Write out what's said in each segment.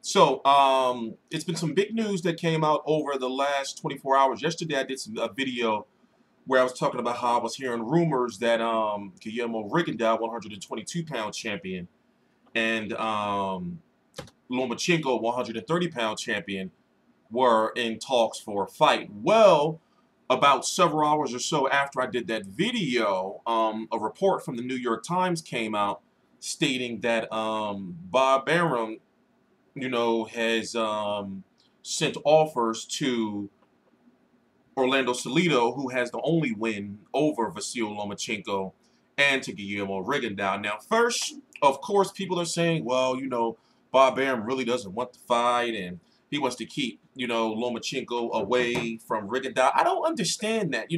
It's been some big news that came out over the last 24 hours. Yesterday, I did a video where I was talking about how I was hearing rumors that Guillermo Rigondeaux, 122-pound champion, and Lomachenko, 130-pound champion, were in talks for a fight. Well, about several hours or so after I did that video, a report from the New York Times came out stating that Bob Arum, has sent offers to Orlando Salido, who has the only win over Vasyl Lomachenko, and to Guillermo Rigondeaux. Now, first, of course, people are saying, well, Bob Arum really doesn't want to fight, and he wants to keep, Lomachenko away from Rigondeaux. I don't understand that.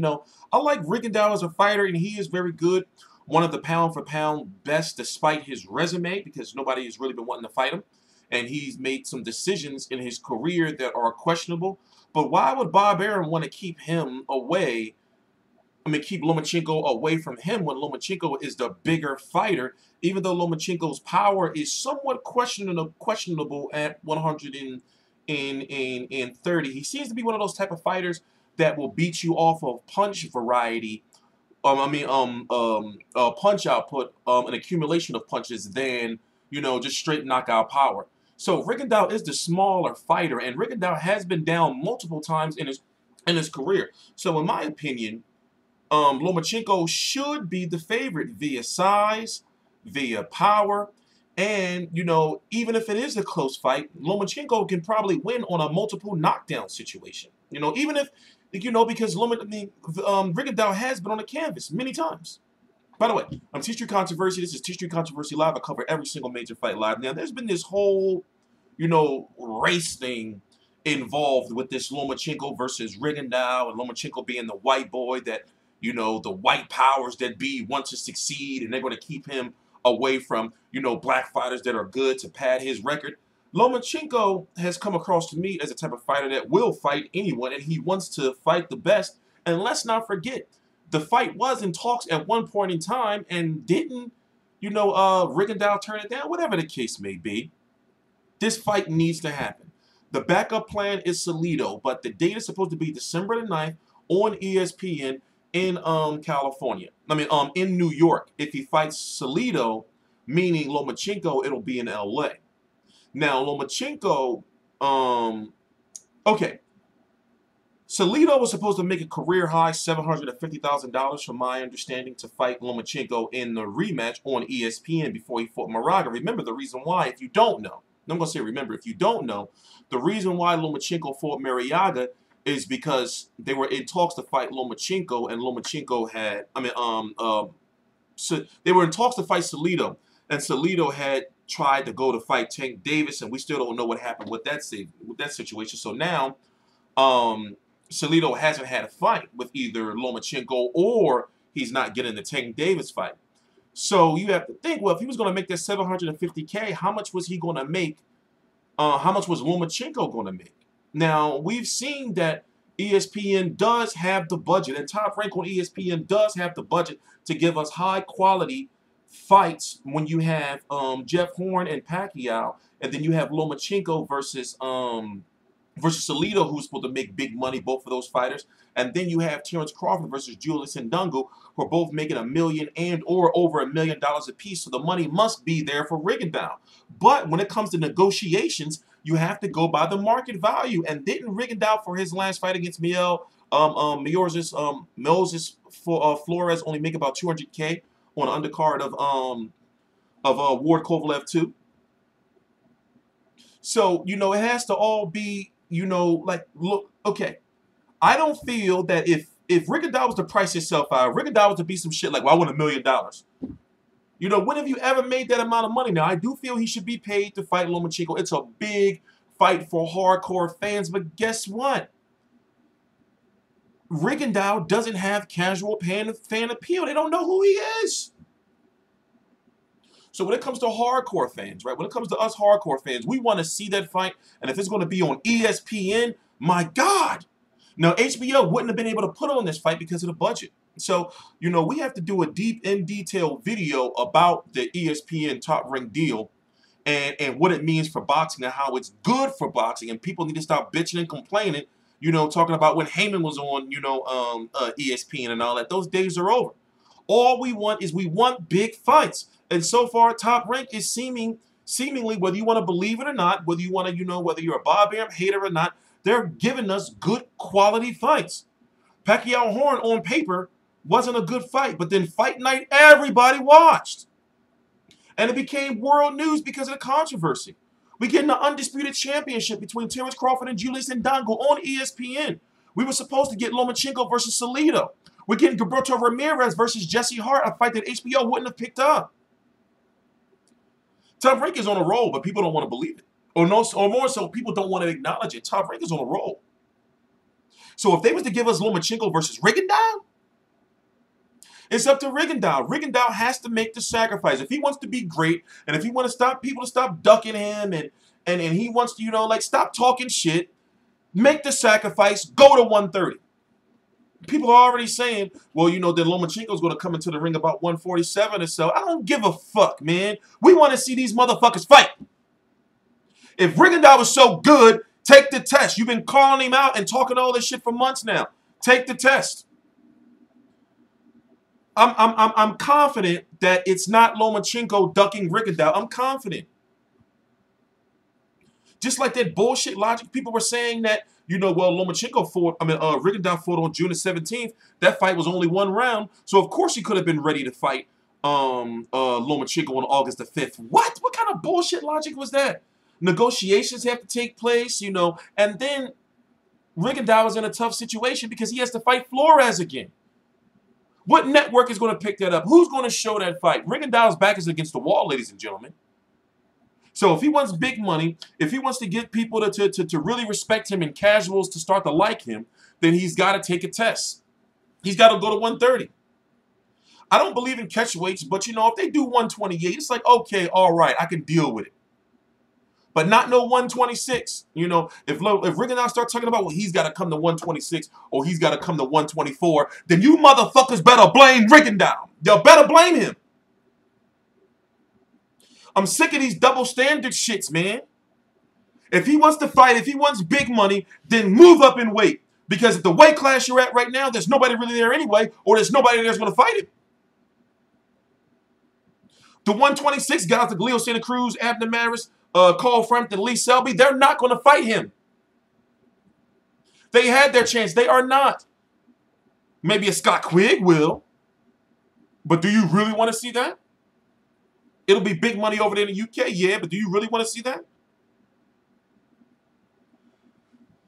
I like Rigondeaux as a fighter, and he is very good. One of the pound-for-pound best, despite his resume, because nobody has really been wanting to fight him. And he's made some decisions in his career that are questionable. But why would Bob Arum want to keep him away? Keep Lomachenko away from him when Lomachenko is the bigger fighter, even though Lomachenko's power is somewhat questionable at 130. He seems to be one of those type of fighters that will beat you off of punch variety. Punch output, an accumulation of punches than just straight knockout power. So Rigondeaux is the smaller fighter, and Rigondeaux has been down multiple times in his career. So in my opinion, Lomachenko should be the favorite via size, via power, and even if it is a close fight, Lomachenko can probably win on a multiple knockdown situation. Even if because Rigondeaux has been on the canvas many times. By the way, I'm T-Street Controversy. This is T-Street Controversy Live. I cover every single major fight live. Now, there's been this whole, race thing involved with this Lomachenko versus Rigondeaux, and Lomachenko being the white boy that, the white powers that be want to succeed, and they're going to keep him away from, black fighters that are good to pad his record. Lomachenko has come across to me as a type of fighter that will fight anyone, and he wants to fight the best. And let's not forget, the fight was in talks at one point in time, and didn't, Rigondeaux turn it down? Whatever the case may be, this fight needs to happen. The backup plan is Salido, but the date is supposed to be December the 9th on ESPN in California. In New York. If he fights Salido, meaning Lomachenko, it'll be in LA. Now, Lomachenko, okay. Salido was supposed to make a career-high $750,000, from my understanding, to fight Lomachenko in the rematch on ESPN before he fought Moraga. Remember the reason why, if you don't know. I'm going to say remember, if you don't know, the reason why Lomachenko fought Moraga is because they were in talks to fight Lomachenko, and Lomachenko had, so they were in talks to fight Salido, and Salido had tried to go to fight Tank Davis, and we still don't know what happened with that situation. So now, Salido hasn't had a fight with either Lomachenko, or he's not getting the Tank Davis fight. So you have to think, well, if he was going to make that $750K, how much was he going to make? How much was Lomachenko going to make? Now, we've seen that ESPN does have the budget, and Top Rank on ESPN does have the budget to give us high-quality fights when you have Jeff Horn and Pacquiao, and then you have Lomachenko versus Salido, who's supposed to make big money, both of those fighters. And then you have Terrence Crawford versus Julius Ndungu, who are both making $1 million and or over $1 million apiece. So the money must be there for Rigondeaux. But when it comes to negotiations, you have to go by the market value. And didn't Rigondeaux, for his last fight against Moses Flores, only make about $200K on an undercard of Ward Kovalev 2? So, it has to all be, look, okay. I don't feel that if Rigondeaux was to price himself out, Rigondeaux was to be some shit like, well, I want $1 million. When have you ever made that amount of money? Now, I do feel he should be paid to fight Lomachenko. It's a big fight for hardcore fans, but guess what? Rigondeaux doesn't have casual fan appeal. They don't know who he is. So when it comes to hardcore fans, right? When it comes to us hardcore fans, we want to see that fight. And if it's going to be on ESPN, my God. Now, HBO wouldn't have been able to put on this fight because of the budget. So, we have to do a deep, in detail video about the ESPN Top Rank deal and what it means for boxing and how it's good for boxing, and people need to stop bitching and complaining, you know, talking about when Heyman was on, you know, ESPN and all that. Those days are over. All we want is we want big fights. And so far, Top Rank is seemingly, whether you want to believe it or not, whether you want to, you know, whether you're a Bob Arum hater or not, they're giving us good quality fights. Pacquiao Horn on paper wasn't a good fight, but then fight night, everybody watched. And it became world news because of the controversy. We get the undisputed championship between Terence Crawford and Julius Ndongo on ESPN. We were supposed to get Lomachenko versus Salido. We're getting Gilberto Ramirez versus Jesse Hart, a fight that HBO wouldn't have picked up. Top Rank is on a roll, but people don't want to believe it. Or more so, people don't want to acknowledge it. Top Rank is on a roll. So if they was to give us Lomachenko versus Rigondeaux, it's up to Rigondeaux. Rigondeaux has to make the sacrifice. If he wants to be great, and if he wants to stop people to stop ducking him, and he wants to, you know, like, stop talking shit, make the sacrifice, go to 130. People are already saying, well, you know, that Lomachenko's going to come into the ring about 147 or so. I don't give a fuck, man. We want to see these motherfuckers fight. If Rigondeaux was so good, take the test. You've been calling him out and talking all this shit for months now. Take the test. I'm confident that it's not Lomachenko ducking Rigondeaux. I'm confident. Just like that bullshit logic, people were saying that, you know, well, Rigondeaux fought on June the 17th. That fight was only one round, so of course he could have been ready to fight Lomachenko on August the 5th. What? What kind of bullshit logic was that? Negotiations have to take place, you know, and then Rigondeaux is in a tough situation because he has to fight Flores again. What network is going to pick that up? Who's going to show that fight? Rigondeaux's back is against the wall, ladies and gentlemen. So if he wants big money, if he wants to get people to really respect him and casuals to start to like him, then he's got to take a test. He's got to go to 130. I don't believe in catch weights, but, you know, if they do 128, it's like, okay, all right, I can deal with it. But not no 126. You know, if Rigondeaux starts talking about, well, he's got to come to 126 or he's got to come to 124, then you motherfuckers better blame Rigondeaux. You better blame him. I'm sick of these double standard shits, man. If he wants to fight, if he wants big money, then move up in weight. Because at the weight class you're at right now, there's nobody really there anyway, or there's nobody there's going to fight him. The 126 guys, the Galileo Santa Cruz, Abner Maris, Carl Frampton, Lee Selby, they're not going to fight him. They had their chance. They are not. Maybe a Scott Quigg will. But do you really want to see that? It'll be big money over there in the UK, yeah, but do you really want to see that?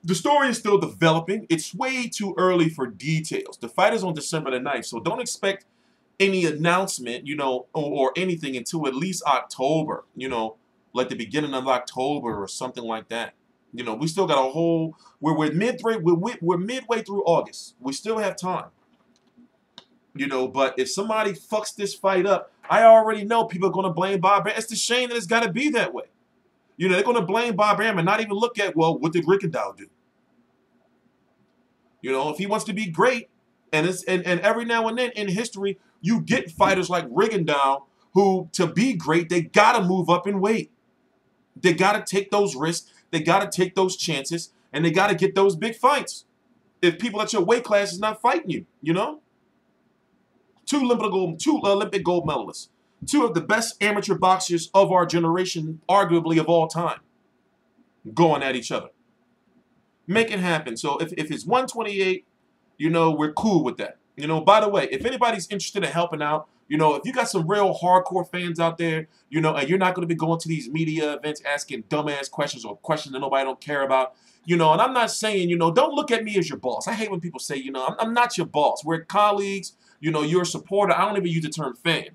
The story is still developing. It's way too early for details. The fight is on December the 9th, so don't expect any announcement, you know, or anything until at least October, you know, like the beginning of October or something like that. You know, we still got a whole, we're midway through August. We still have time. You know, but if somebody fucks this fight up, I already know people are going to blame Bob Arum. It's the shame that it's got to be that way. You know, they're going to blame Bob Arum and not even look at, well, what did Rigondeaux do? You know, if he wants to be great, and every now and then in history, you get fighters like Rigondeaux who, to be great, they got to move up in weight. They got to take those risks. They got to take those chances, and they got to get those big fights. If people at your weight class is not fighting you, you know? Two Olympic gold medalists. Two of the best amateur boxers of our generation, arguably of all time, going at each other. Make it happen. So if it's 128, you know, we're cool with that. You know, by the way, if anybody's interested in helping out, you know, if you got some real hardcore fans out there, you know, and you're not going to be going to these media events asking dumbass questions or questions that nobody don't care about, you know, and I'm not saying, you know, don't look at me as your boss. I hate when people say, you know, I'm not your boss. We're colleagues. You know, you're a supporter. I don't even use the term fan.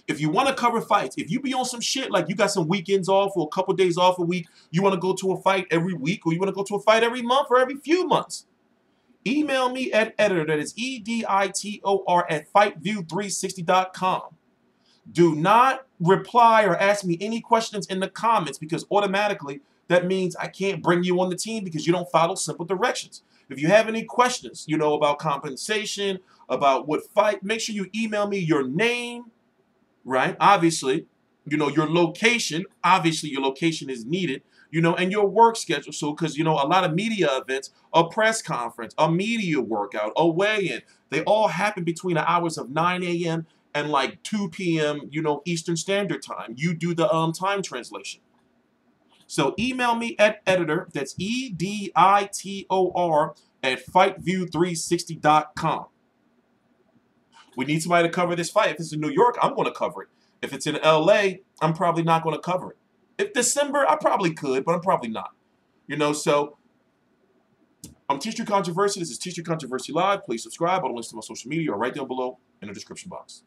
If you want to cover fights, if you be on some shit, like you got some weekends off or a couple days off a week, you want to go to a fight every week or you want to go to a fight every month or every few months, email me at editor, that is editor at fightview360.com. Do not reply or ask me any questions in the comments because automatically that means I can't bring you on the team because you don't follow simple directions. If you have any questions, you know, about compensation, about what fight, make sure you email me your name, right? Obviously, you know, your location. Obviously, your location is needed, you know, and your work schedule. So, because, you know, a lot of media events, a press conference, a media workout, a weigh-in, they all happen between the hours of 9 a.m. and like 2 p.m., you know, Eastern Standard Time. You do the time translation. So email me at editor, that's editor, at fightview360.com. We need somebody to cover this fight. If it's in New York, I'm going to cover it. If it's in LA, I'm probably not going to cover it. If December, I probably could, but I'm probably not. You know, so I'm Teacher Controversy. This is Teacher Controversy Live. Please subscribe. All the links to my social media are right down below in the description box.